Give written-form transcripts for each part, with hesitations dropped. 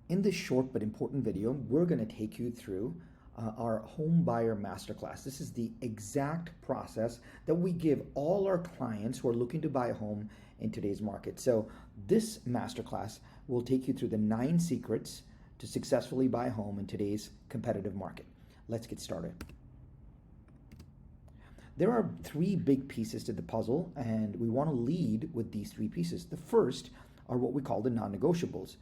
In this short but important video, we're going to take you through our home buyer masterclass. This is the exact process that we give all our clients who are looking to buy a home in today's market. So this masterclass will take you through the 9 secrets to successfully buy a home in today's competitive market. Let's get started. There are 3 big pieces to the puzzle, and we want to lead with these 3 pieces. The first are what we call the non-negotiables.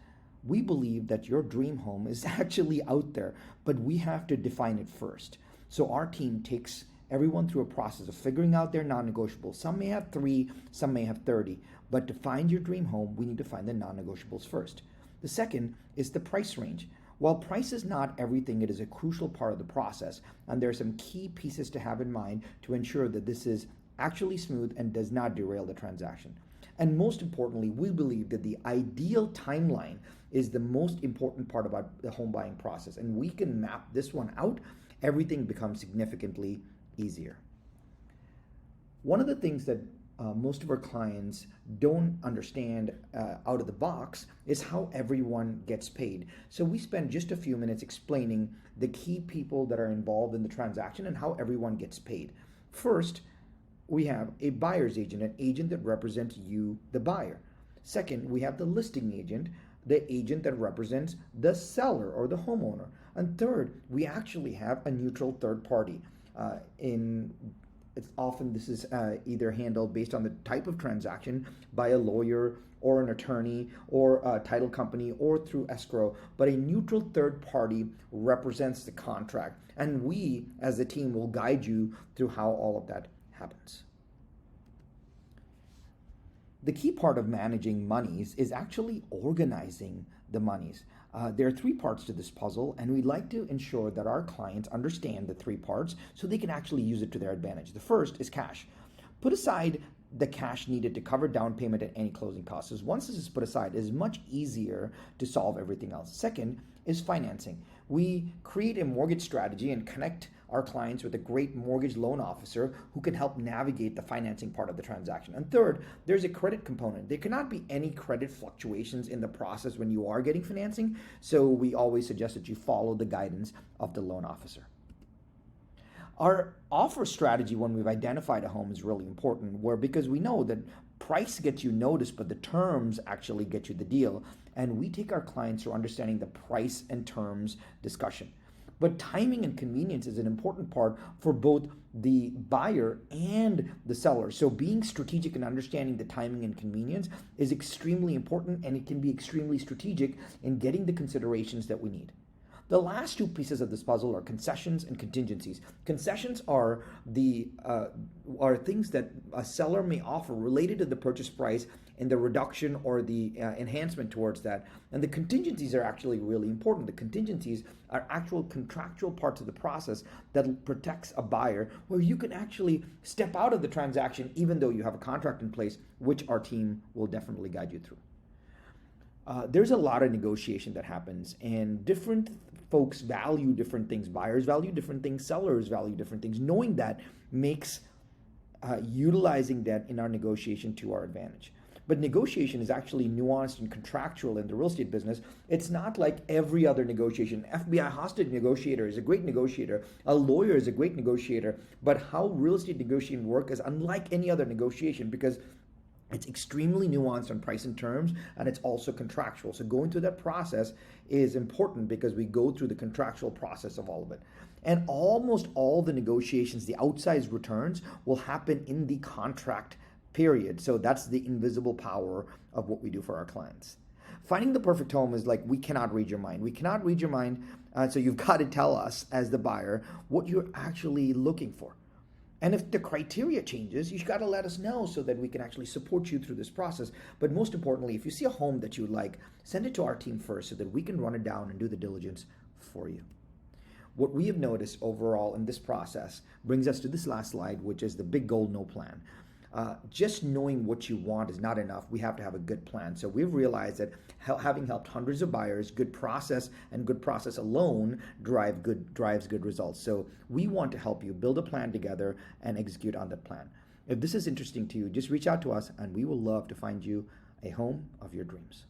We believe that your dream home is actually out there, but we have to define it first. So our team takes everyone through a process of figuring out their non-negotiables. Some may have 3, some may have 30, but to find your dream home, we need to find the non-negotiables first. The second is the price range. While price is not everything, it is a crucial part of the process, and there are some key pieces to have in mind to ensure that this is actually smooth and does not derail the transaction. And most importantly, we believe that the ideal timeline is the most important part about the home buying process. And we can map this one out, everything becomes significantly easier. One of the things that most of our clients don't understand out of the box is how everyone gets paid. So we spend just a few minutes explaining the key people that are involved in the transaction and how everyone gets paid. First, we have a buyer's agent, an agent that represents you, the buyer. Second, we have the listing agent, the agent that represents the seller or the homeowner. And third, we actually have a neutral third party. This is either handled based on the type of transaction by a lawyer or an attorney or a title company or through escrow, but a neutral third party represents the contract. And we, as a team, will guide you through how all of that happens. The key part of managing monies is actually organizing the monies. There are 3 parts to this puzzle, and we'd like to ensure that our clients understand the 3 parts so they can actually use it to their advantage. The first is cash. Put aside the cash needed to cover down payment and any closing costs. So once this is put aside, it is much easier to solve everything else. Second is financing. We create a mortgage strategy and connect our clients with a great mortgage loan officer who can help navigate the financing part of the transaction. And third, there's a credit component. There cannot be any credit fluctuations in the process when you are getting financing, so we always suggest that you follow the guidance of the loan officer. Our offer strategy when we've identified a home is really important, because we know that price gets you noticed, but the terms actually get you the deal. And we take our clients through understanding the price and terms discussion. But timing and convenience is an important part for both the buyer and the seller. So being strategic and understanding the timing and convenience is extremely important, and it can be extremely strategic in getting the considerations that we need. The last 2 pieces of this puzzle are concessions and contingencies. Concessions are things that a seller may offer related to the purchase price and the reduction or the enhancement towards that. And the contingencies are actually really important. The contingencies are actual contractual parts of the process that protects a buyer, where you can actually step out of the transaction even though you have a contract in place, which our team will definitely guide you through. There's a lot of negotiation that happens, and different folks value different things. Buyers value different things, sellers value different things. Knowing that makes utilizing that in our negotiation to our advantage. But negotiation is actually nuanced and contractual in the real estate business. It's not like every other negotiation. FBI hostage negotiator is a great negotiator. A lawyer is a great negotiator. But how real estate negotiation works is unlike any other negotiation, because it's extremely nuanced on price and terms, and it's also contractual. So going through that process is important because we go through the contractual process of all of it. And almost all the negotiations, the outsized returns, will happen in the contract period. So that's the invisible power of what we do for our clients. Finding the perfect home is like, we cannot read your mind. We cannot read your mind, so you've got to tell us as the buyer what you're actually looking for. And if the criteria changes, you've got to let us know so that we can actually support you through this process. But most importantly, if you see a home that you like, send it to our team first so that we can run it down and do the diligence for you. What we have noticed overall in this process brings us to this last slide, which is the big goal, no plan. Just knowing what you want is not enough. We have to have a good plan. So we've realized that having helped hundreds of buyers, good process and good process alone drives good results. So we want to help you build a plan together and execute on that plan. If this is interesting to you, just reach out to us and we will love to find you a home of your dreams.